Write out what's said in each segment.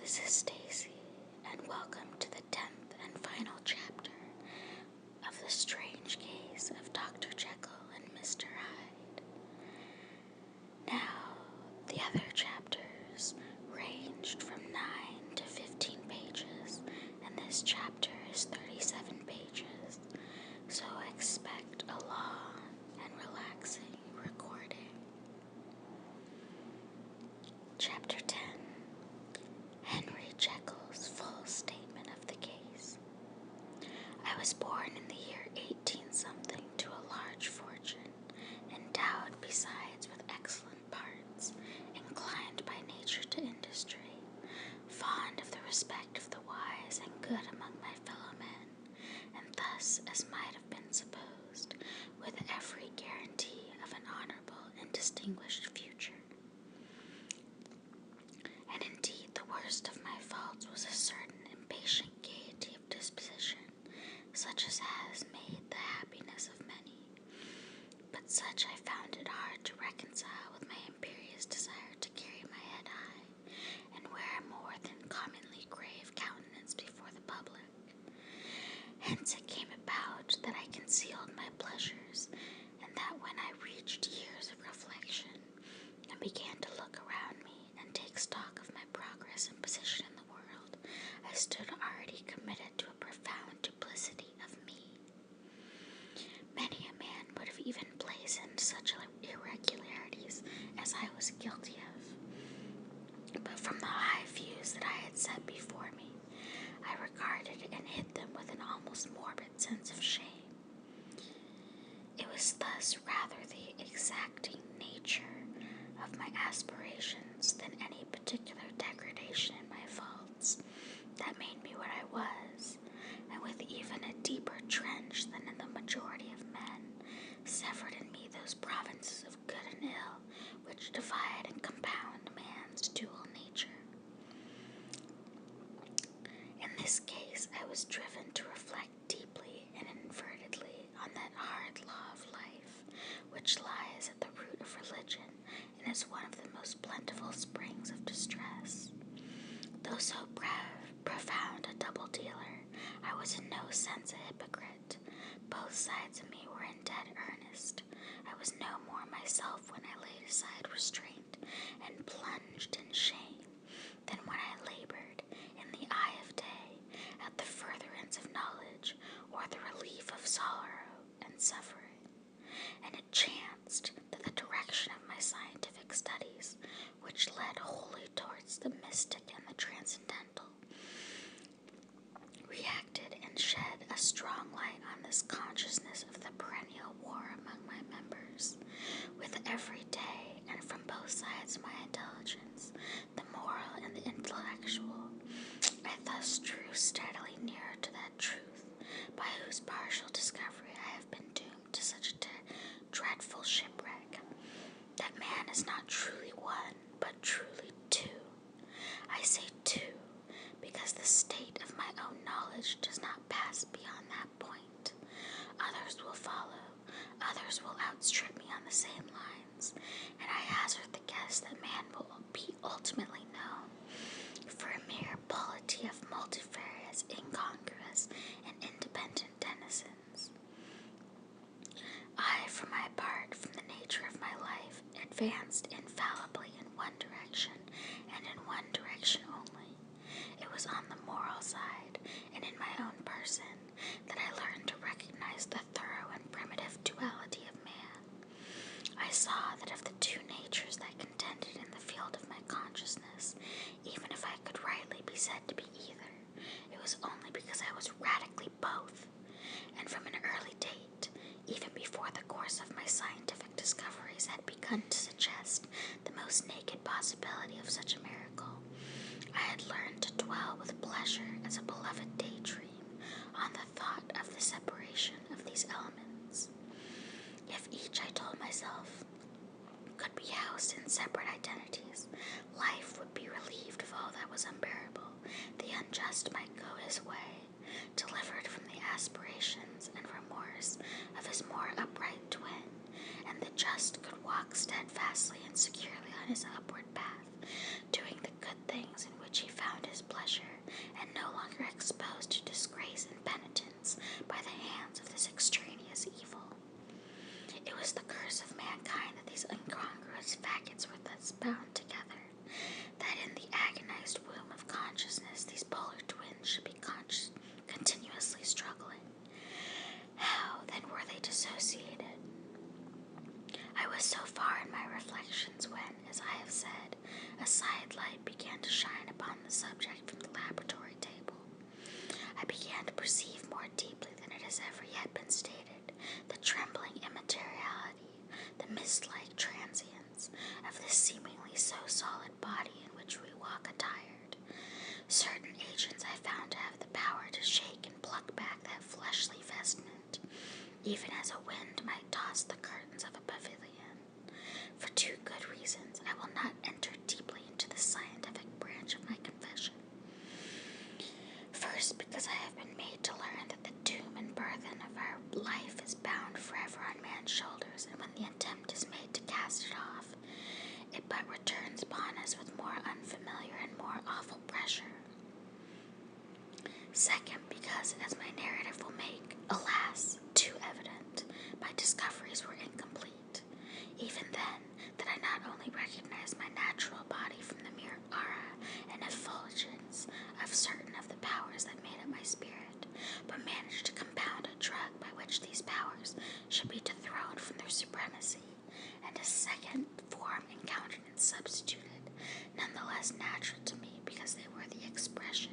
This is Stacy, and welcome to the 10th and final chapter of the strange case of Dr. Jekyll and Mr. Hyde. Now, the other chapters ranged from 9 to 15 pages, and this chapter is 37 pages, so expect a long and relaxing recording. Chapter 10. Henry Jekyll's full statement of the case. I was born in the year 18-something to a large fortune, endowed besides with excellent parts, inclined by nature to industry, fond of the respect of the wise and good among my fellow men, and thus, as might have been supposed, with every guarantee of an honorable and distinguished future. And indeed the worst of my faults was a certain impatient gaiety of disposition, such as has made the happiness of many, but such I found it hard to reconcile with my imperious desire to carry my head high, and wear a more than commonly grave countenance before the public. Hence it came about that I concealed my pleasures, and that when I reached years of reflection, and began to look around me and take stock of my progress and position in the world, I stood already committed to a profound duplicity of me. Many a man would have even blazoned such irregularities as I was guilty of, but from the high views that I had set before me, I regarded and hid them with an almost morbid sense of shame. It was thus rather the exacting nature of my aspirations than any particular degradation in my faults that made me what I was, and with even a deeper trench than in the majority of men, severed in me those provinces of good and ill which divide and compound man's dual nature. In this case I was driven to reflect deeply and invertedly on that hard law of life which lies at the root of religion and is one of the most plentiful springs of distress. Though so profound a double dealer, I was in no sense a hypocrite. Both sides of me were in dead earnest. I was no more myself when I laid aside restraint and plunged in shame than when I labored in the eye of day at the furtherance of knowledge or the relief of sorrow and suffering. And it chanced that the direction of my scientific studies, which led wholly towards the mystic and the transcendental, reacted and shed a strong light on this consciousness of the perennial war among my members. With every day, and from both sides of my intelligence, the moral and the intellectual, I thus drew steadily nearer to that truth, by whose partial discovery I have been doomed to such a dreadful shipwreck, that man is not truly one, but truly two. I say two, because the state of my own knowledge does not pass beyond that point. Others will follow, others will outstrip me on the same lines, and I hazard the guess that man will be ultimately known for a mere polity of multifarious, incongruous, and independent denizens. I, for my part, from the nature of my life, advanced infallibly in one direction, and in one direction only. It was on the moral side, and in my own person, that I learned to recognize the thorough and primitive duality of man. I saw that of the two natures that contended in the field of my consciousness, even if I could rightly be said to be either, it was only because I was radically both, and from an early date, even before the course of my scientific discoveries had begun to suggest the most naked possibility of such a miracle, I had learned to dwell with pleasure as a beloved daydream on the thought of the separation of these elements. If each, I told myself, could be housed in separate identities, life would be relieved of all that was unbearable. The unjust might go his way, delivered from the aspirations and remorse of his more upright twin, and the just could walk steadfastly and securely on his upward path, doing the good things in which he found his light began to shine upon the subject from the laboratory table, I began to perceive more deeply than it has ever yet been stated the trembling immateriality, the mist-like transience of this seemingly so solid body in which we walk attired. Certain agents I found to have the power to shake and pluck back that fleshly vestment, even as a wind might toss the curtains of a pavilion. For two good reasons, I will not enter deeply into the scientific branch of my confession. First, because I have been made to learn that the doom and burthen of our life is bound forever on man's shoulders, and when the attempt is made to cast it off, it but returns upon us with more unfamiliar and more awful pressure. Second, because, as my narrative will make, alas, too evident, my discoveries were incomplete. Even then, that I not only recognized my natural body from the mere aura and effulgence of certain of the powers that made up my spirit, but managed to compound a drug by which these powers should be dethroned from their supremacy, and a second form and countenance substituted, none the less natural to me because they were the expression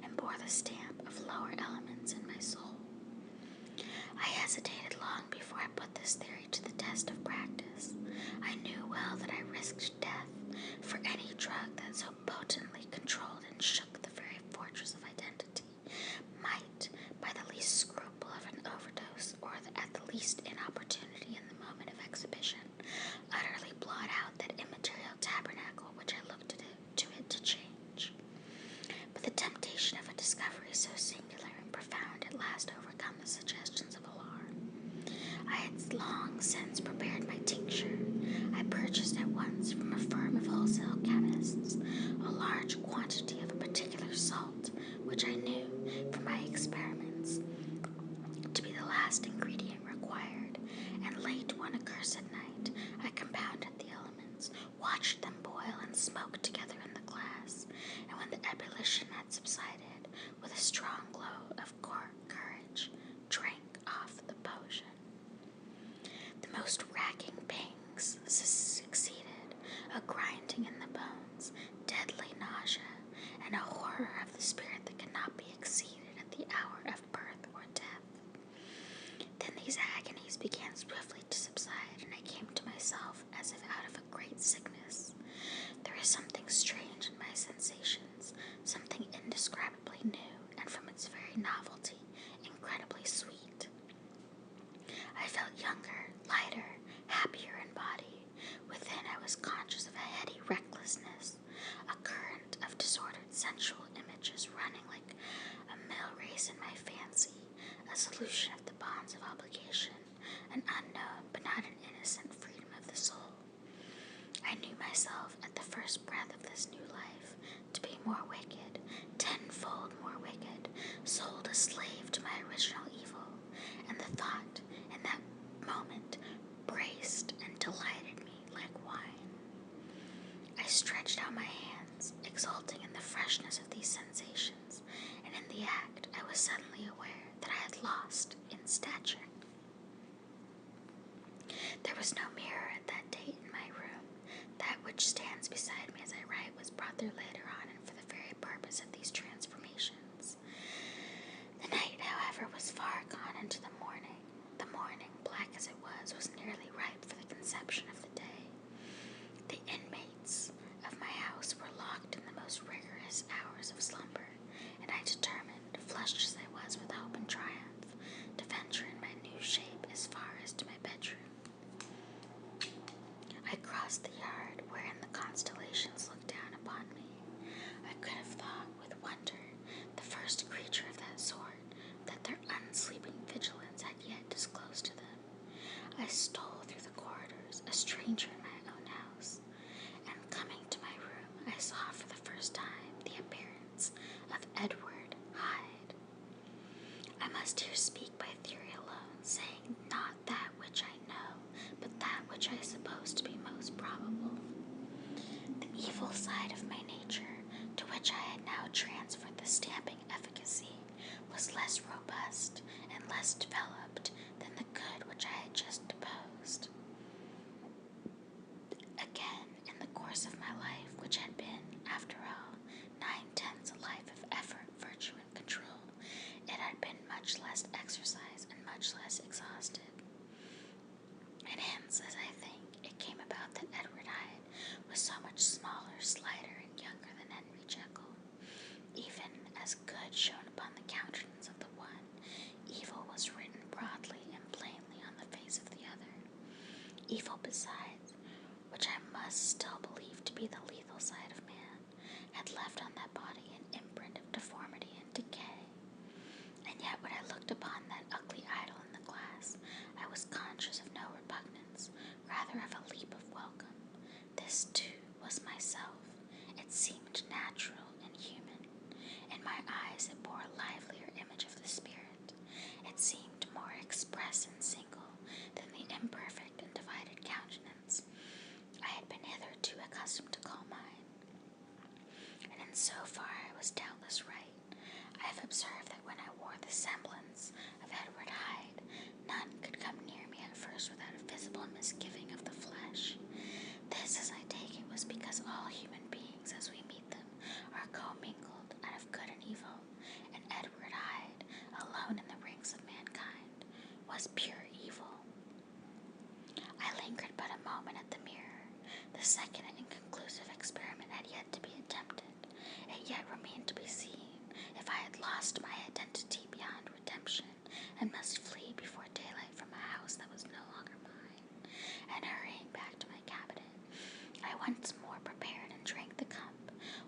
and bore the stamp of lower elements in my soul. I hesitated long before I put this theory to the test of practice. I knew well that I risked death for any drug that so potently controlled and shook the very fortress of identity might, by the least scruple of an overdose or at the least inopportunity in the moment of exhibition, utterly blot out that immaterial tabernacle which I looked to it to change. But the temptation of a discovery so singular and profound at last overcome the suggestions of alarm. I had long since prepared my tincture. I purchased at once from a firm of wholesale chemists a large quantity of a particular salt, which I knew, from my experiments, to be the last ingredient required, and late one accursed night I compounded the elements, watched them boil and smoke together in the glass, and when the ebullition had subsided, with a strong glow of courage, drank off the potion. The most racking pangs succeeded, a grinding in the bones, deadly nausea, and a horror of the spirit that cannot be exceeded at the hour of birth or death. Then these agonies began swiftly to subside, and I came to myself as if out of a great sickness. There is something strange in my sensations, something indescribably new, and from its very novelty, incredibly sweet. I felt younger, lighter, happier in body. Within I was conscious of a heady recklessness, a current of disordered sensual images running like a mill race in my fancy, a solution of the bonds of obligation, an unknown but not an innocent freedom of the soul. I knew myself at the first breath of this new life to be more wicked, tenfold more wicked, sold a slave to my original evil, and the thought in that moment braced and delighted me like wine. I stretched out my hands, exulting in the freshness of these sensations, and in the act I was suddenly aware that I had lost in stature. There was no mirror at that date in my room. That which stands beside me as I write was brought there later on, and for the very purpose of these transformations. The night, however, was far gone into the morning. The morning, black as it was nearly ripe for the conception of the day. The inmates of my house were locked in the most rigorous hours of slumber, and I determined, flushed as I was with hope and triumph, to venture in my new shape as far as to my bedroom. I crossed the yard wherein the constellations looked down upon me. I could have thought with wonder, the first creature of that sort, that their unsleeping vigilance had yet disclosed to them. I stole through the corridors, a stranger in my own house, and coming to my room, I saw for the first time the appearance of Edward Hyde. I must here speak by theory alone, saying not that which I know, but that which I suppose to be most probable. The evil side of my nature, to which I had now transferred the stamping efficacy, was less robust and less developed than the good which I had just deposed. Again, in the course of my life, which had been, after left on that body an imprint of deformity and decay. And yet when I looked upon that ugly idol in the glass, I was conscious of no repugnance, rather of a leap of welcome. This, too, was myself. It seemed natural and human. In my eyes it bore a livelier image of the spirit. It seemed more express and single than the imperfect and divided countenance I had been hitherto accustomed to call mine. And in so far I was doubtless right. I have observed that when I wore the semblance of Edward Hyde, none could come near me at first without a visible misgiving of the flesh. This, as I take it, was because all human beings, as we meet them, are commingled out of good and evil, and Edward Hyde, alone in the ranks of mankind, was pure evil. I lingered but a moment at the mirror. The second and conclusive experiment had yet to be attempted. It yet remained to be seen if I had lost my identity beyond redemption, and must flee before daylight from a house that was no longer mine. And hurrying back to my cabinet, I once more prepared and drank the cup,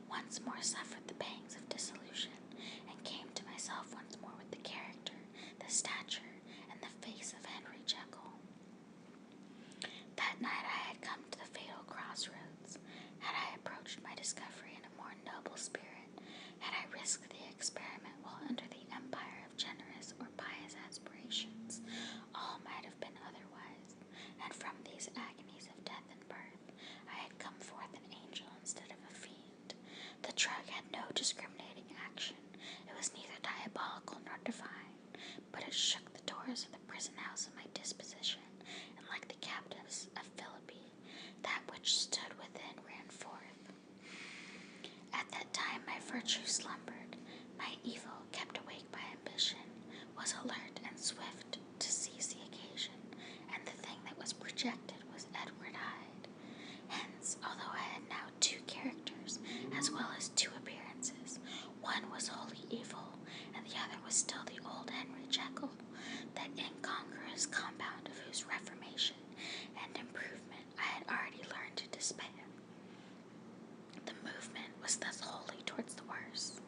once more suffered the pangs of dissolution, and came to myself once more with the character, the stature, and the face of Henry Jekyll. That night I had come to the fatal crossroads. Had I approached my discovery in a more noble spirit, had I risked the experiment while under the empire of generous or pious aspirations, all might have been otherwise, and from these agonies of death and birth I had come forth an angel instead of a fiend. The drug had no discriminating action. It was neither diabolical nor divine, but it shook the doors of the prison house of my disposition, and like the captives of Philippi, that which stood within ran forth. At that time my virtue slumbered, my evil, kept awake by ambition, was alert and swift to seize the occasion, and the thing that was projected was Edward Hyde. Hence, although I had now two characters, as well as two appearances, one was wholly evil, and the other was still the old Henry Jekyll, that incongruous compound of whose reformation and improvement I had already learned to despair. The movement was thus wholly towards the worse.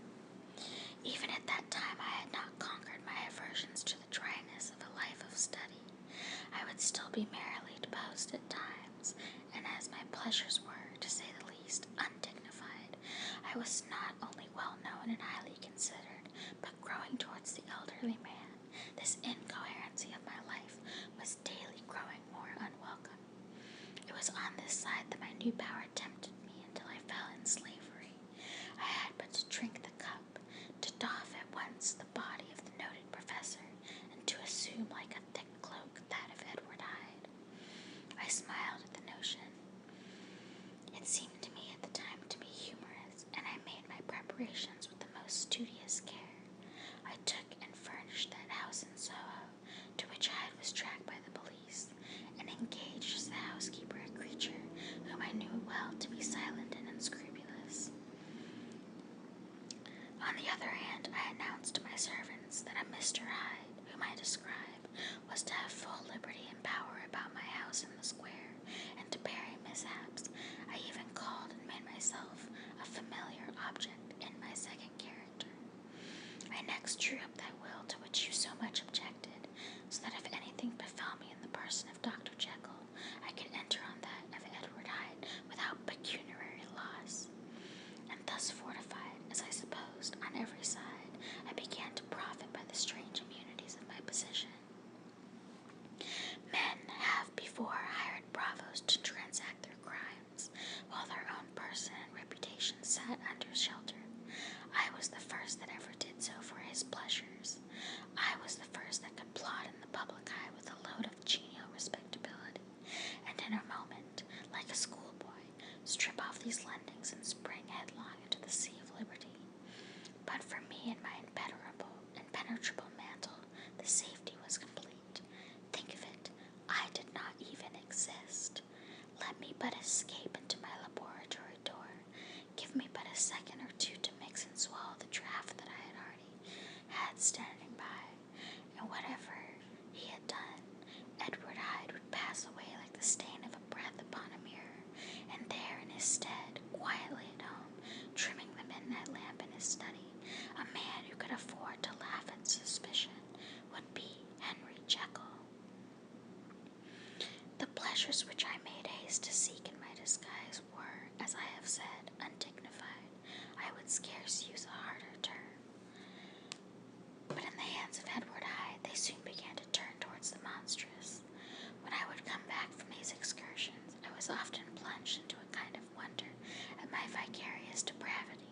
Even at that time I had not conquered my aversions to the dryness of a life of study. I would still be merrily disposed at times, and as my pleasures were, to say the least, undignified, I was not only well known and highly considered, but growing towards the elderly man, this incoherency of my life was daily growing more unwelcome. It was on this side that my new power tempted me until I fell in slavery. I had but to drink the cup, to doff at once the body of the noted professor, and to assume like a thick cloak that of Edward Hyde. I smiled at the notion. It seemed to me at the time to be humorous, and I made my preparations with the most studious care. I took and furnished that house in Soho, to which Hyde was tracked by the police, and engaged as the housekeeper a creature whom I knew well to be silent and unscrupulous. On the other hand, I announced to my servants that a Mr. Hyde, whom I describe, was to have full liberty and power about my house in the square, and to bury mishaps. I even called and made myself a familiar object in my second character. I next drew up that will to which you so much objected, so that if anything befell me in the person of Dr. Jekyll, I could enter on that of Edward Hyde without pecuniary loss. And thus fortified, as I supposed, on every side, I began to profit by the strange immunities of my position. Men have before hired bravos to transact their crimes, while their own person and reputation sat under shelter. I was the first that ever did so for his pleasures. I was the first that could plod in the public eye with a load of genial respectability, and in a moment, like a schoolboy, strip off these lendings and spring headlong into the sea of liberty. But for me and my impenetrable mantle, the safety was complete. Think of it, I did not even exist. Let me but escape into my laboratory door. Give me but a second or two to mix and swallow the draught that I had already had standing by, and whatever he had done, Edward Hyde would pass away like the stain of a breath upon a mirror, and there in his stead, quietly at home, trimming the midnight scarce use a harder term. But in the hands of Edward Hyde, they soon began to turn towards the monstrous. When I would come back from these excursions, I was often plunged into a kind of wonder at my vicarious depravity.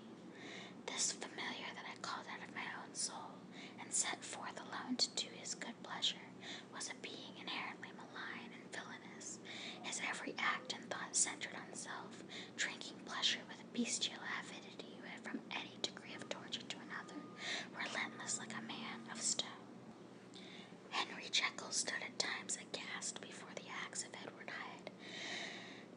This familiar that I called out of my own soul and set forth alone to do his good pleasure was a being inherently malign and villainous. His every act and thought centered on self, drinking pleasure with bestial avidity from any degree of torture to another, relentless like a man of stone. Henry Jekyll stood at times aghast before the acts of Edward Hyde,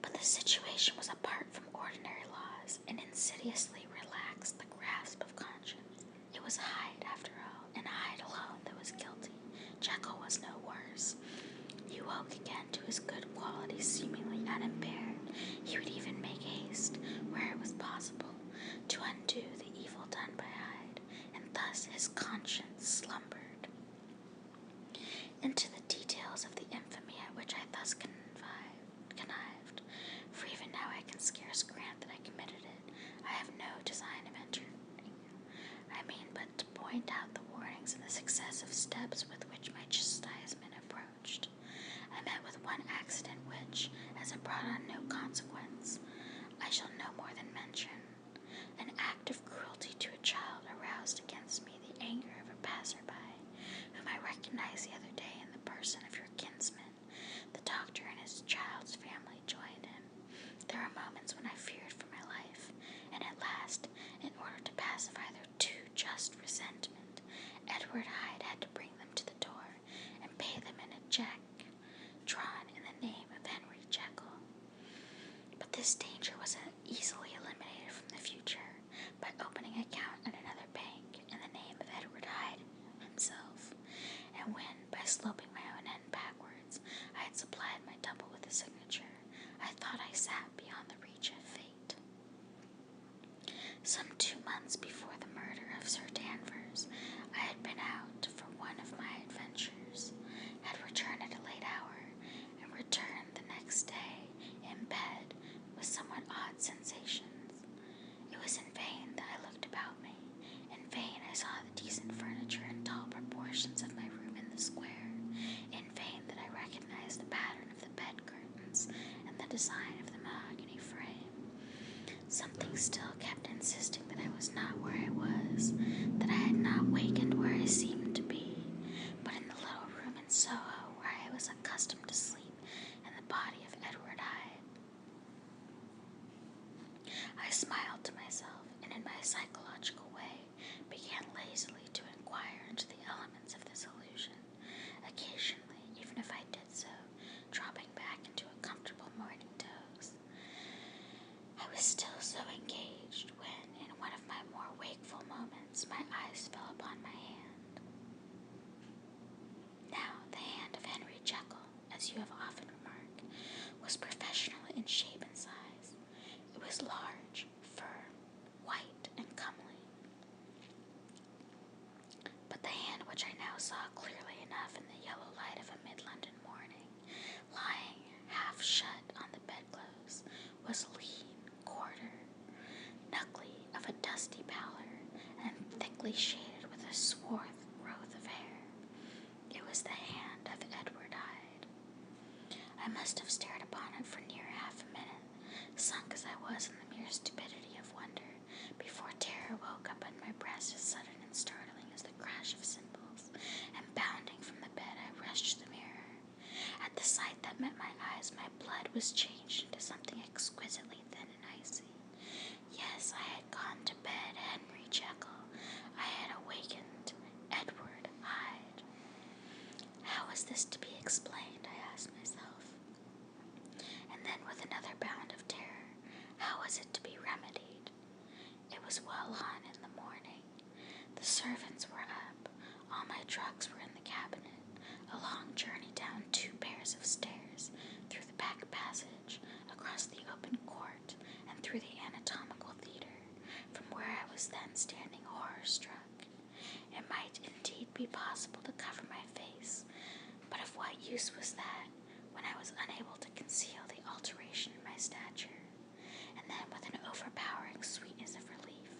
but the situation was apart from ordinary laws and insidiously relaxed the grasp of conscience. It was Hyde, after all, and Hyde alone that was guilty. Jekyll was no worse. He woke again to his good qualities seemingly unimpaired. He would even make haste, where it was possible, to undo the evil done by Hyde, and thus his conscience slumbered. Into the details of the infamy at which I thus connived, for even now I can scarce grant that I committed it, I have no design of entering. I mean but to point out the warnings and the successive steps with which my chastisement approached. I met with one accident which, as it brought on no consequence, I shall no more than mention. An act of cruelty to a child aroused against me the anger of a passer-by, whom I recognized the other day in the person of your kinsman. The doctor and his child's family joined him. There were moments when I feared for my life, and at last, in order to pacify their too just resentment, Edward Hyde had to bring them to the door and pay them in a check drawn in the name of Henry Jekyll. But this danger was easily eliminated from the future by opening an account at another bank in the name of Edward Hyde himself, and when, by sloping my own end backwards, I had supplied my double with a signature, I thought I sat beyond the reach of fate. Some 2 months before the murder of Sir Danvers, I had been out for one of my adventures, had returned at a late hour, and returned the next day in bed with somewhat odd sensations. It was in vain that I looked about me. In vain I saw the decent furniture and tall proportions of my room in the square. In vain that I recognized the pattern of the bed curtains and the design of the mahogany frame. Something still kept insisting that I was not where I was, that I had not wakened where I seemed to be, but in the little room in Soho where I was accustomed to sleep in the body of Edward Hyde. I smiled to myself, and in my psychological way began lazily to inquire into the elements of this illusion, occasionally, even if I did so, dropping back into a comfortable morning doze. I was still so engaged when, in one of my more wakeful moments, my eyes fell upon my hand. Now, the hand of Henry Jekyll, as you have often remarked, was professional in shape and size. It was large, firm, white, and comely. But the hand which I now saw clearly enough in the yellow light of a mid-London morning, lying half shut on the bedclothes, was lean, quarter, knuckly, of a dusty pallor, and thickly shaded with a swarth growth of hair. It was the hand of Edward Hyde. I must have stared upon it for near half a minute, sunk as I was in the mere stupidity of wonder, before terror woke up in my breast as sudden and startling as the crash of cymbals, and bounding from the bed I rushed to the mirror. At the sight that met my eyes, my blood was changed into something exquisitely thin and icy. Yes, I had gone to bed Henry Jekyll. I had awakened Edward Hyde. How was this to be explained, I asked myself. And then with another bound of terror, how was it to be remedied? It was well on in the morning. The servants were up. All my drugs were in the cabinet. A long journey down 2 pairs of stairs, through the back passage, across the open court, and through the anatomical theater, from where I was then standing horror-struck. It might indeed be possible to cover my face, but of what use was that, when I was unable to conceal the alteration in my stature? And then, with an overpowering sweetness of relief,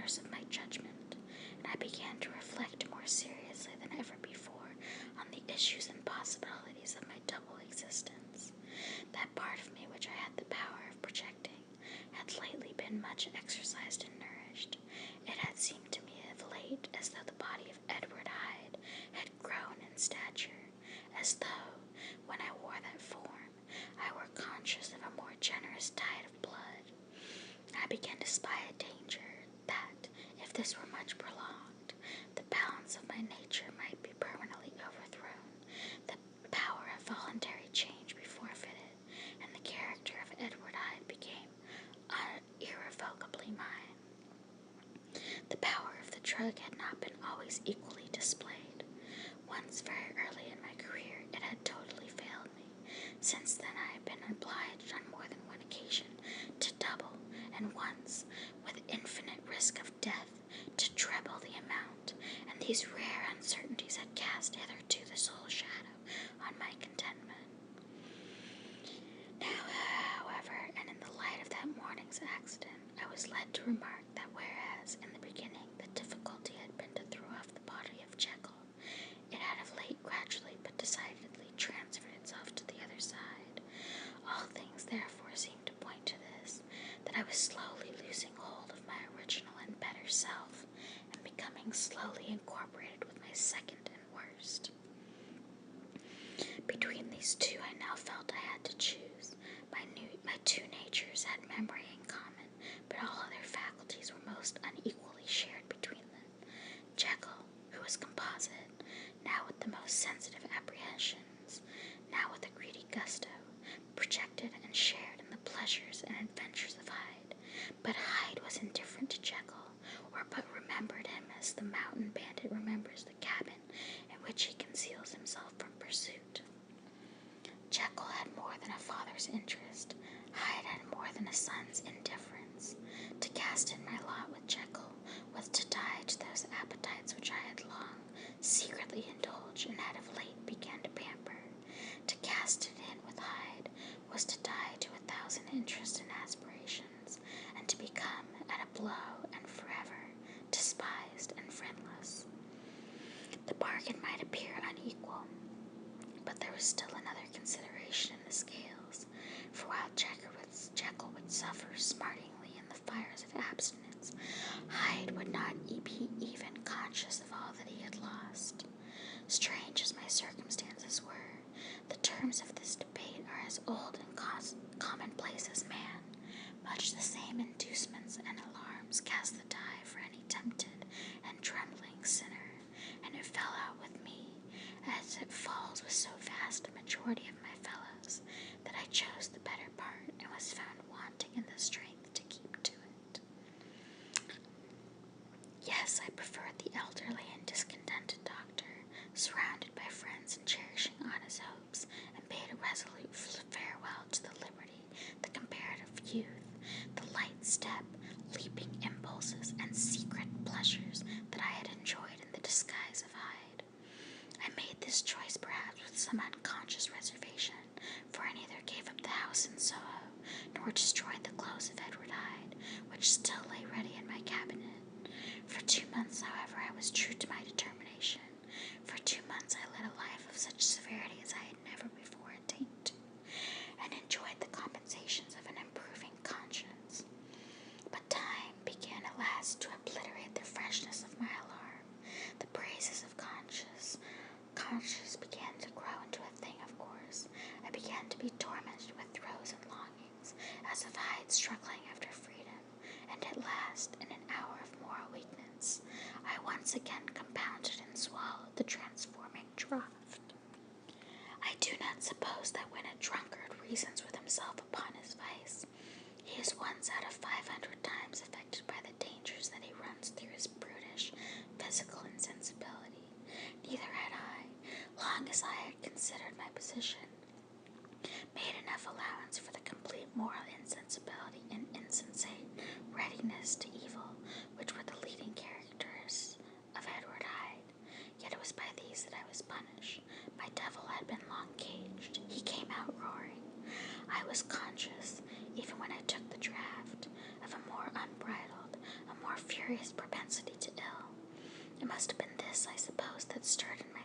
waters of my judgment, and I began to reflect more seriously than ever before on the issues and possibilities of my double existence. That part of me which I had the power of projecting had lately been much exercised and nourished. It had seemed to me of late as though the body of Edward Hyde had grown in stature, as though, when I wore that form, I were conscious of a more generous tide of blood. I began to spy a danger that, if this were much prolonged, the balance of my nature might be permanently overthrown, the power of voluntary change be forfeited, and the character of Edward Hyde became irrevocably mine. The power of the drug had not been always equally displayed. Once, very early in my career, it had totally failed me. Since then I have been obliged on more than one occasion to double, and once, with infinite risk of death, to treble the amount, and these rare uncertainties had cast hitherto the sole shadow on my contentment. Now, however, and in the light of that morning's accident, I was led to remark that whereas, in the beginning, the difficulty had been to throw off the body of Jekyll, it had of late gradually but decidedly transferred itself to the other side. All things therefore seemed to point to this, that I was slowly losing hold of my original and better self, and becoming slowly incorporated with my second and worst. Between these two I now felt I had to choose. My two natures had memory in common, but all other faculties were most unequally shared between them. Jekyll, who was composite, now with the most sensitive apprehensions, now with a greedy gusto, projected and shared in the pleasures and adventures of Hyde, but Hyde was indifferent to Jekyll, or but remembered him as the mountain bandit remembers the cabin in which he conceals himself from pursuit. Jekyll had more than a father's interest. Hyde had more than a son's indifference. To cast in my lot with Jekyll was to die to those appetites which I had long secretly indulged and had of late began to pamper. To cast it in with Hyde was to die to 1,000 interests and aspirations, and to become, at a blow and forever, despised and friendless. The bargain might appear unequal, but there was still another consideration in the scales, for while Jekyll would suffer smartingly in the fires of abstinence, Hyde would not be even conscious of all that he had lost. Strange as my circumstances were, the terms of this debate are as old and commonplace as man. Much the same inducements and alarms cast the die for any tempted and trembling sinner, and it fell out with me, as it falls with so vast a majority of my fellows, that I chose the better part, and was found wanting in the strength to keep to it. Yes, I preferred the elderly and discontented doctor, surrounded by friends and cherishing honest hopes, and bade a resolute farewell to the liberty, the comparative youth, the light step, leaping impulses, and secret pleasures that I had enjoyed in the disguise of Hyde. I made this choice perhaps with some unconscious reservation, for I neither gave up the house in Soho, nor destroyed the clothes of Edward Hyde, which still lay ready in my cabinet. For 2 months, however, I was true to my determination. For 2 months I led a life of such severity as I had never before attained to, and enjoyed the compensations of an improving conscience. But time began at last to obliterate the freshness of my alarm. The praises of conscience began to grow into a thing of course. I began to be tormented with throes and longings, as of Hyde struggling after freedom, and at last, in an hour of moral weakness, I once again compounded and swallowed the transforming draught. I do not suppose that when a drunkard reasons with himself upon his vice, he is once out of 500 times affected by the dangers that he runs through his brutish physical insensibility. Neither had I, long as I had considered my position, made enough allowance for the complete moral insensibility and insensate readiness to evil, which were the leading characters of Edward Hyde. Yet it was by these that I was punished. My devil had been long caged. He came out roaring. I was conscious, even when I took the draught, curious propensity to ill. It must have been this, I suppose, that stirred in my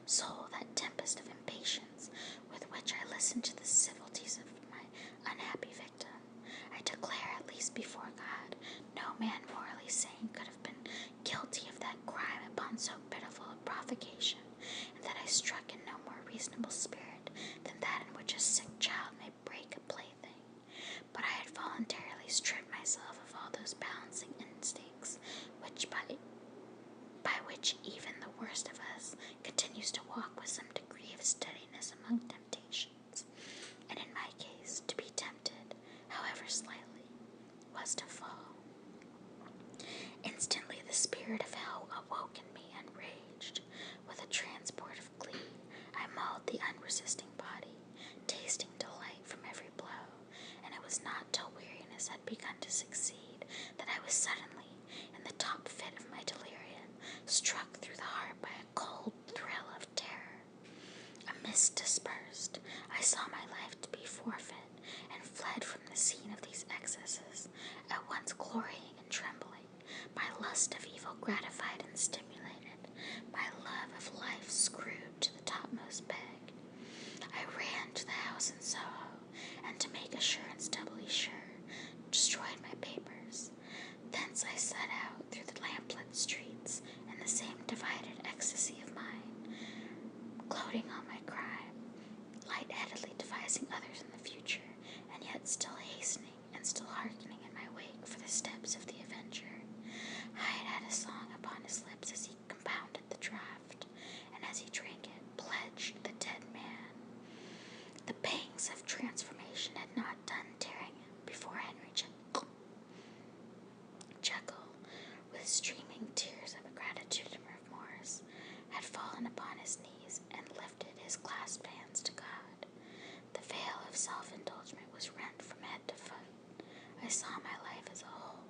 soul that tempest of impatience with which I listened to the civilities of my unhappy victim. I declare, at least before God, no man morally sane could have been guilty of that crime upon so pitiful a provocation, and that I struck in no more reasonable spirit than that in which a sick child may break a plaything. But I had voluntarily stripped myself of all those balancing instincts which by which even the worst of us continues to walk with some degree of steadiness among temptations, and in my case, to be tempted, however slightly, was to fall. Instantly the spirit of hell awoke in me and raged. With a transport of glee, I mauled the unresisting body, tasting delight from every blow, and it was not till weariness had begun to succeed that I was suddenly, in the top fit of my delirium, struck through the heart by a cold thrill of terror. A mist dispersed. I saw my life to be forfeit, and fled from the scene of these excesses, at once glorying and trembling, my lust of evil gratified and stimulated, my love of life screwed to the topmost peg. I ran to the house in Soho, and to make assurance doubly sure, destroyed my papers. Thence I set out through the lamplit streets in the same divided ecstasy of mind, gloating on my crime, light-headedly devising others in the future, and yet still hastening and still hearkening in my wake for the steps of the avenger. Hyde had a song upon his lips as he compounded the draught, and as he drank it, pledged the dead man. The pangs of transformation had not done tearing him before Henry Jekyll, with streaming tears of gratitude and remorse, had fallen upon his knees and lifted his clasped hands to God. The veil of self-indulgence was rent from head to foot. I saw my life as a whole.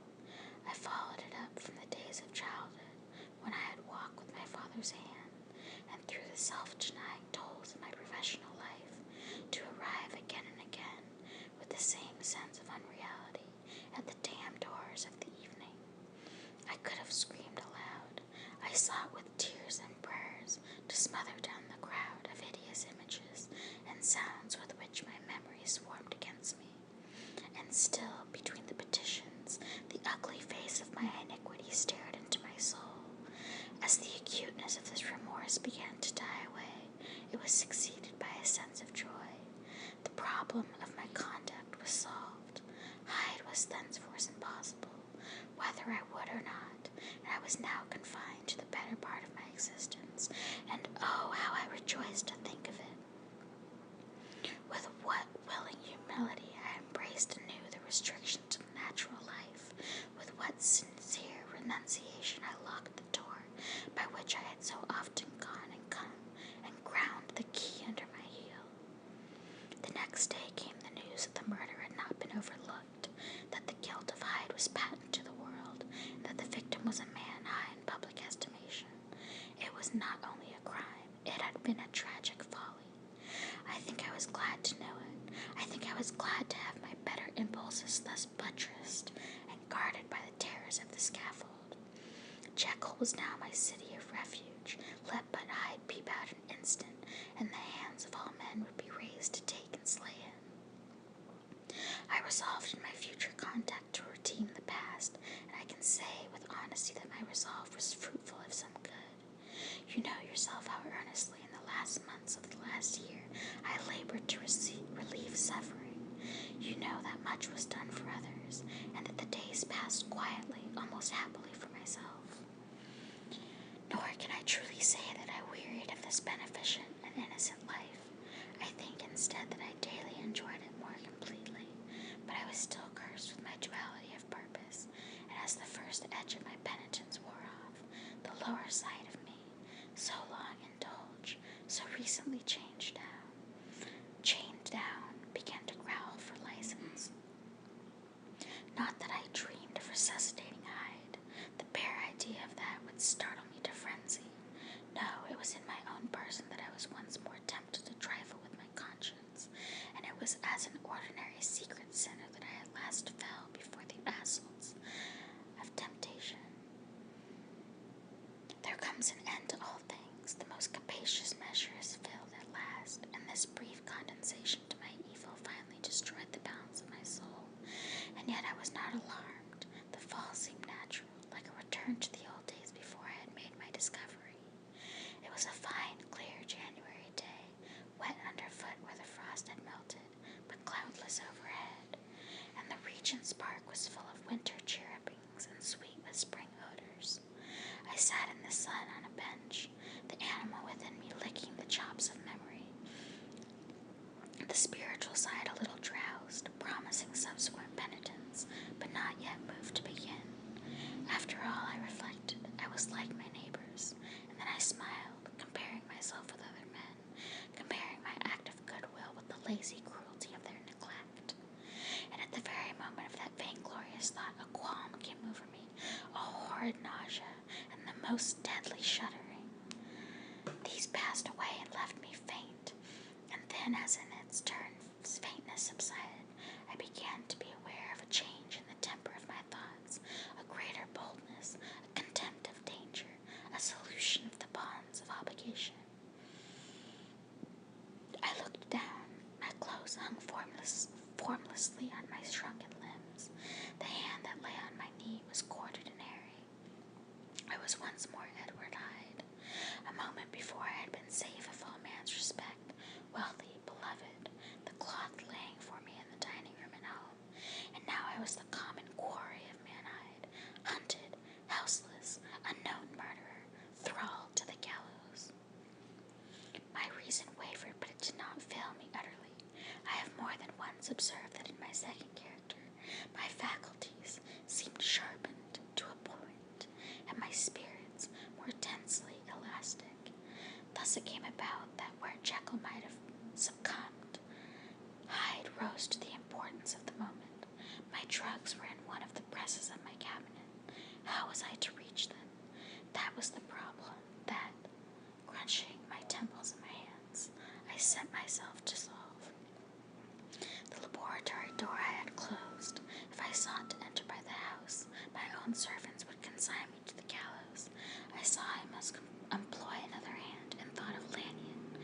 I followed it up from the days of childhood, when I had walked with my father's hand, and through the self-denying toils of my professional life, to arrive again and again, with the same sense of unreality, at the damned doors of the evening. I could have screamed aloud. I sought with tears and prayers to smother down the crowd of hideous images and sounds with which my memory swarmed against me. And still, between the petitions, the ugly face of my iniquity stared into my soul. As the acuteness of this remorse began to die away, it was succeeded by a sense of joy. The problem of my conduct was solved. Hyde was thenceforth impossible, whether I would or not, and I was now confined to the better part of my existence, and oh, how I rejoiced to think of it! With what willing humility I embraced anew the restrictions of natural life, with what sincere renunciation I locked the door by which I had so often gone and come, and ground the key under my heel. The next day came the news that the murder had not been overlooked, that the guilt of Hyde was patent to the world, and that the victim was a man high in public estimation. It was not only a crime, it had been a tragic folly. I think I was glad to know it. I think I was glad to have my better impulses thus buttressed and guarded by the terrors of the scaffold. Jekyll was now my city of refuge. Let but Hyde peep out an instant, and the hands of all men would be raised to take and slay him. I resolved in my future conduct to redeem the past, and I can say with honesty that my resolve was fruitful of some good. You know yourself how earnestly in the last months of the last year I labored to relieve suffering. You know that much was done for others, and that the days passed quietly, almost happily for myself. Nor can I truly say that I wearied of this beneficent and innocent life. I think instead that I daily enjoyed it more completely, but I was still cursed with my duality of purpose, and as the first edge of my penitence wore off, the lower side of me, so long indulged, so recently chained down, began to growl for license. Not that I dreamed of resuscitating Hyde. The bare idea of that would startle me to frenzy. No, it was in my own person that I was once more tempted to trifle with my conscience, and it was as an ordinary secret sinner that I at last fell before the assaults of temptation. returned to the old days before I had made my discovery. It was a fine, clear January day, wet underfoot where the frost had melted, but cloudless overhead, and the Regent's Park was full of winter chirrupings and sweet with spring odors. I sat in the sun on a bench, the animal within me licking the chops of memory, the spiritual side a little drowsed, promising subsequent penitence, but not yet moved to begin. After all, I reflected, I was like my neighbors, and then I smiled, comparing myself with other men, comparing my act of goodwill with the lazy cruelty of their neglect. And at the very moment of that vainglorious thought, a qualm came over me, a horrid nausea, and the most deadly shuddering. These passed away and left me faint, and then, as in its turn faintness subsided, I began to be aware of a change in the temper of my thoughts, a greater boldness, a contempt of danger, a solution of the bonds of obligation. I looked down. My clothes hung formlessly on my shrunken limbs. The hand that lay on my knee was corded and hairy. I was once more Edward Hyde. A moment before I had been safe of all man's respect, wealthy, beloved, the cloth laying for me in the dining room at home, and now I was the common quarry of mankind, hunted, houseless, unknown murderer, thrall to the gallows. My reason wavered, but it did not fail me utterly. I have more than once observed that in my second character, my faculties seemed sharpened to a point, and my spirits more tensely elastic. Thus it came about that where Jekyll might have succumbed, Hyde rose to the importance of the moment. My drugs were in one of the presses of my cabinet. How was I to reach them? That was the problem that, crunching my temples and my hands, I set myself to solve. The laboratory door I had closed. If I sought to enter by the house, my own servants would consign me to the gallows. I saw I must employ another hand, and thought of Lanyon.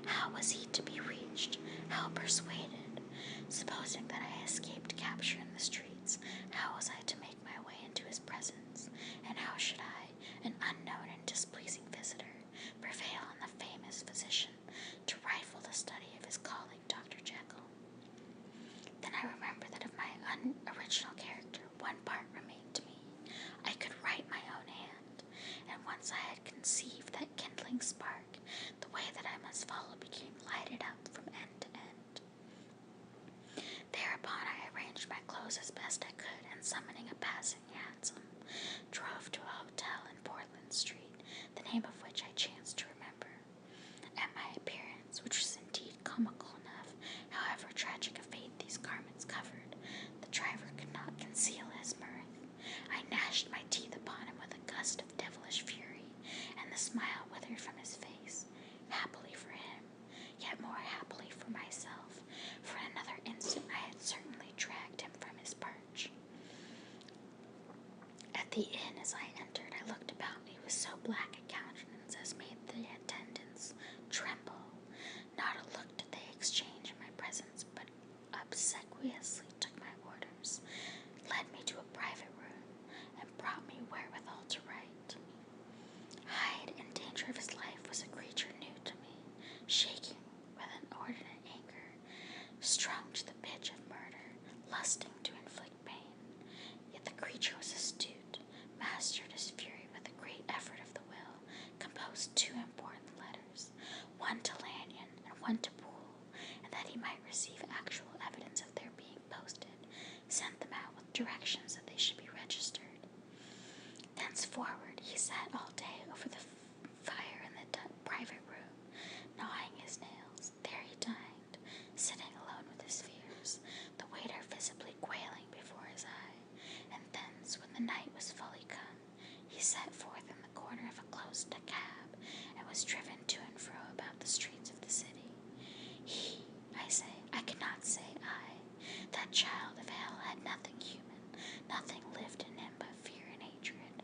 How was he to be reached? How persuaded? Supposing that I escaped capture in the streets, how was I to make my way into his presence? And how should I, an unknown and displeasing visitor, prevail on the famous physician to rifle the study of his colleague Dr. Jekyll? Then I remembered that of my unoriginal character, one part remained to me. I could write my own hand, and once I had conceived that kindling spark, the way that I must follow became lighted up from end to end. Thereupon I arranged my clothes as best I could, and summoning a passing hansom, drove to a hotel in Portland Street, the name of which I chanced to remember. At my appearance, which was indeed comical enough, however tragic a fate these garments covered, the driver could not conceal his mirth. I gnashed my teeth upon him with a gust of devilish fury, and the smile withered from his face. Happily for him, yet more happily for myself, for in another instant I had certainly dragged him from his perch. At the inn, as I entered, I looked about me with so black a countenance as made the attendants tremble. Not a look did they exchange in my presence, but obsequiously took my orders, led me to a private room, and brought me wherewithal to write. Hyde, in danger of his life, was a creature new to me, shaking with an inordinate anger, strung to the pitch of murder, lusting to inflict pain. Yet the creature was astute, mastered his fury with a great effort of the will, composed 2 important letters, one to Lanyon and one to Poole, and that he might receive actual evidence of their being posted, sent them out with directions that they should be registered. Thenceforward he sat all day over the fire in the private room, gnawing his nails. There he dined, sitting alone with his fears, the waiter visibly quailing before his eye. And thence, when the night was fully come, he set forth in the corner of a closed cab, and was driven to and fro about the streets of the city. He, I say, I cannot say I, that child of hell had nothing human, nothing lived in him but fear and hatred.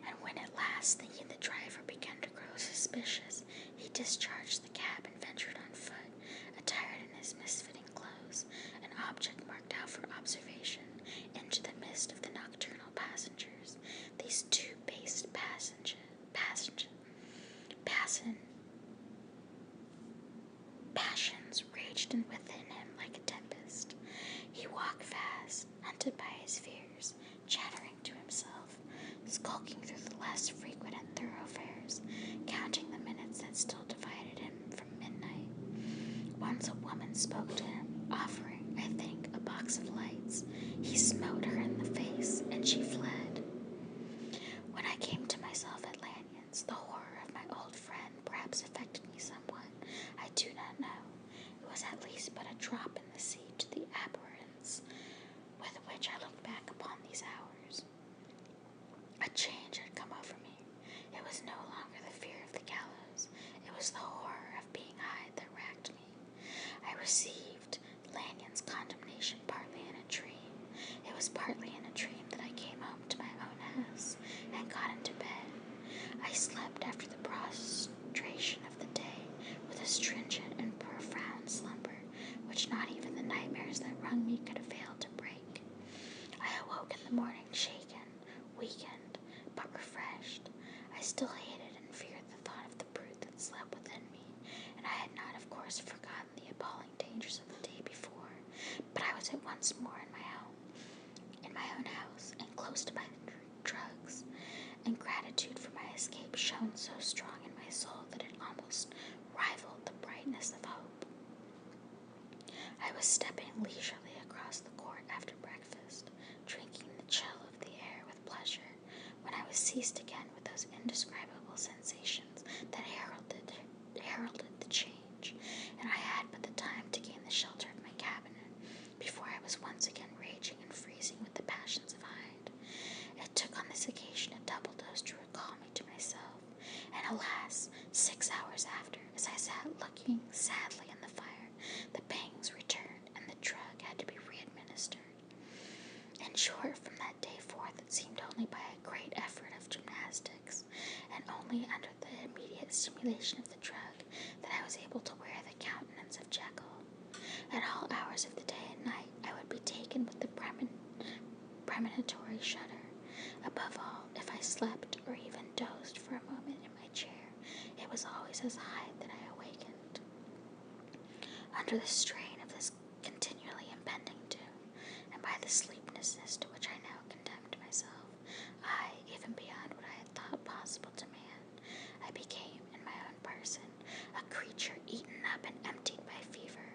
And when at last, thinking the driver began to grow suspicious, he discharged the cab and ventured on foot, attired in his misfitting clothes, an object marked out for observation, into the midst of the nocturnal passengers, chattering to himself, skulking through the less frequented thoroughfares, counting the minutes that still divided him from midnight. Once a woman spoke to him, offering, I think, a box of lights. He smote her in the face, and she fled. When I came to myself at Lanyon's, the horror of my old friend perhaps affected me somewhat. I do not know. It was at least but a drop in the sea to the abhorrence with which I look back upon these hours. A change had come over me. It was no longer the fear of the gallows. It was the horror of being Hyde that racked me. I received Lanyon's condemnation partly in a dream. It was partly in a dream that I came home to my own house and got into bed. I slept after the prostration of the day with a stringent and profound slumber which not even the nightmares that wrung me could avail to break. I awoke in the morning shaken, weakened, but refreshed. I still hated and feared the thought of the brute that slept within me, and I had not, of course, forgotten the appalling dangers of the day before, but I was at once more in my own house, and close to my drugs, and gratitude for my escape shone so strong in my soul that it almost rivaled the brightness of hope. I was stepping leisurely across the court after breakfast, drinking the chill of the air with pleasure, when I was seized again with those indescribable sensations that heralded the change, and I had but the time to gain the shelter of my cabinet before I was once again raging and freezing with the passions of Hyde. It took on this occasion a double dose to recall me to myself, and alas, 6 hours after, as I sat looking sadly in the fire, the pangs returned, and the drug had to be re-administered. In short, from that day forth, it seemed only by a great effort of gymnastics, and only under the immediate stimulation of the drug, that I was able to wear the countenance of Jekyll. At all hours of the day and night, I would be taken with the premonitory shudder. Above all, if I slept or even dozed for a moment in my chair, it was always as Hyde that I awakened. Under the strain of this continually impending doom, and by the sleeplessness to which I now condemned myself, even beyond what I had thought possible to man, I became, in my own person, a creature eaten up and emptied by fever,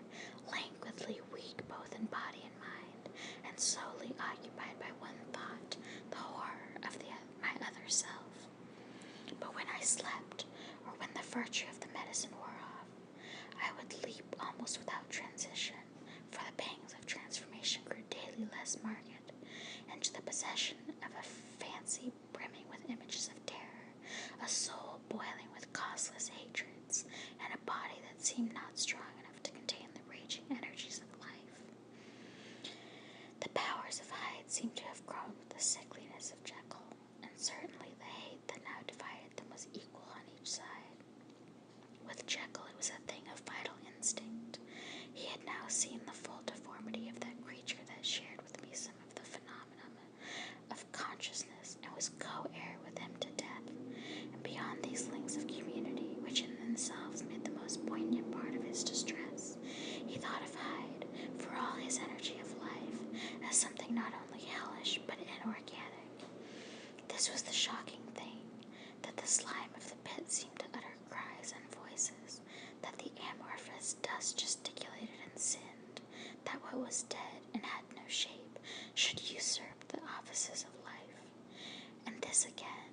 languidly weak both in body and mind, and solely occupied by one thought, the horror of my other self. But when I slept, or when the virtue of the medicine wore off, I would leap almost without transition, for the pangs of transformation grew daily less marked, into the possession of a fancy brimming with images of terror, a soul boiling with causeless hatreds, and a body that seemed not strong enough to contain the raging energies of life. The powers of Hyde seemed to have grown with the sickliness of Jekyll, and certainly the hate that now divided them was equal on each side. With Jekyll it was a thing of vital instinct. He had now seen the full deformity of that creature that shared with me some of the phenomena of consciousness, and was co-heir with him to death. And beyond these links of community, which in themselves made the most poignant part of his distress, he thought of Hyde, for all his energy of life, as something not only hellish but inorganic. This was the shocking thing, that the slime of the pit seemed to utter cries and voices, that the amorphous dust gesticulated and sinned, that what was dead and had no shape should usurp the offices of life. And this again,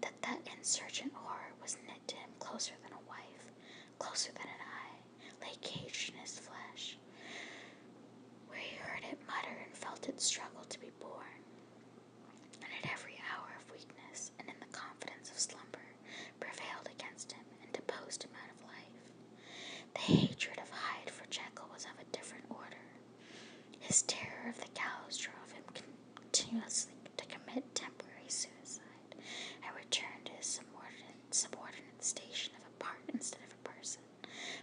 that insurgent horror was knit to him closer than a wife, closer than an eye, lay caged in his flesh, where he heard it mutter and felt it struggle to be born. And at every hour of weakness, and in the confidence of slumber, prevailed against him and deposed him out of life. The hatred of Hyde for Jekyll was of a different order. His terror of the gallows drove him continuously to commit temporary suicide, and return to his subordinate station of a part instead of a person.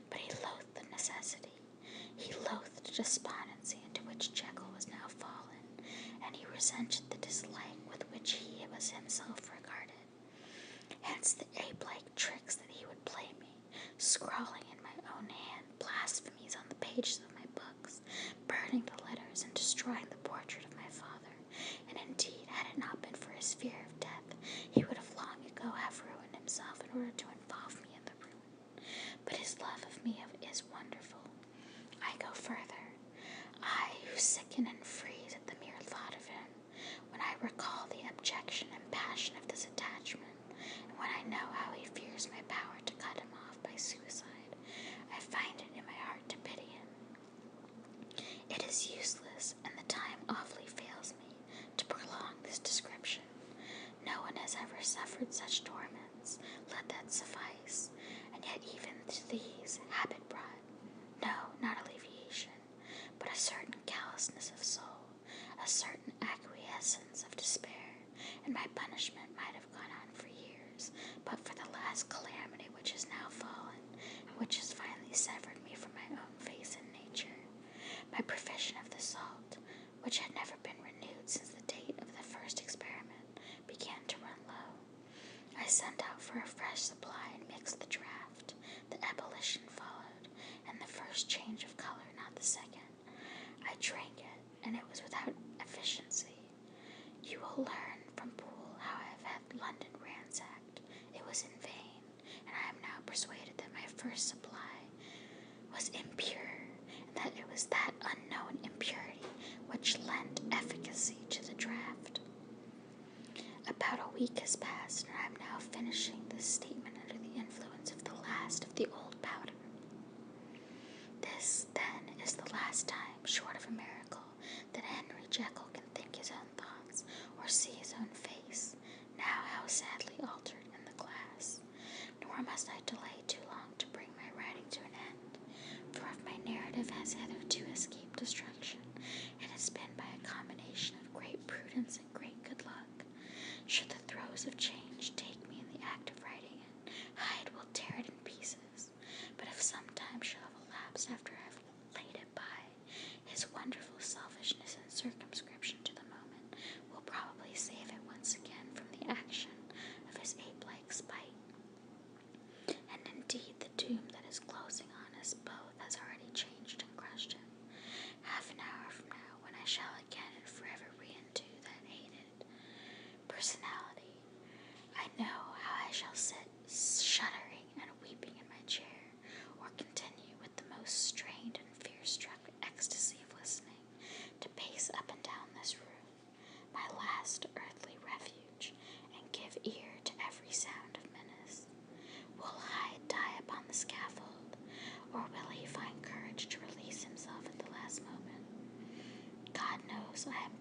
But he loathed the necessity. He loathed the despondency into which Jekyll was now fallen, and he resented the dislike with which he was himself regarded. Hence the ape-like tricks that he would play me, scrawling in my own hand blasphemies on the pages of my books, burning the letters and destroying the portrait of my father, and indeed, his fear of death, he would have long ago have ruined himself in order to involve me in the ruin. But his love of me is wonderful. I go further. I, who sicken and freeze at the mere thought of him, when I recall the abjection and passion of this attachment, and when I know how he fears my power to cut him off by suicide, I find it in my heart to pity him. It is useless, and the time awfully fails me, to prolong this description. No one has ever suffered such torments, let that suffice, and yet even to these habit brought, no, not alleviation, but a certain callousness of soul, a certain acquiescence of despair, and my punishment might have gone on for years, but for the last calamity which has now fallen, and which has finally severed me from my own face and nature. My provision of the salt, which had never been renewed since the date of the first experiment, began to run low. I sent out for a fresh supply and mixed the draught. The ebullition followed, and the first change of color, not the second. I drank it, and it was without efficiency. You will learn from Poole how I have had London ransacked. It was in vain, and I am now persuaded that my first supply was impure, and that it was that unknown impurity which lent efficacy to the draught. About a week has passed, and I am now finishing this statement under the influence of the last of the old powder. This, then, is the last time, short of a miracle, that Henry Jekyll can think his own thoughts, or see his own face, now how sadly altered in the glass. Nor must I delay too long to bring my writing to an end, for if my narrative has hitherto escaped destruction, it has been by a combination of great prudence and great good luck. Should the throes of change take me in the act of writing it, Hyde will tear it in pieces, but if some time shall have elapsed after I have laid it by, his wonderful selfishness and circumscription to the moment will probably save it once again from the action of his ape-like spite. And indeed the doom that is closing on us both has already changed and crushed him. Half an hour from now, when I shall again and forever re-into that hated personality, I know how I shall sit shuddering and weeping in my chair, or continue with the most strained and fear-struck ecstasy of listening, to pace up and down this room, my last earthly refuge, and give ear to every sound of menace. Will Hyde die upon the scaffold, or will he find courage to release himself at the last moment? God knows I am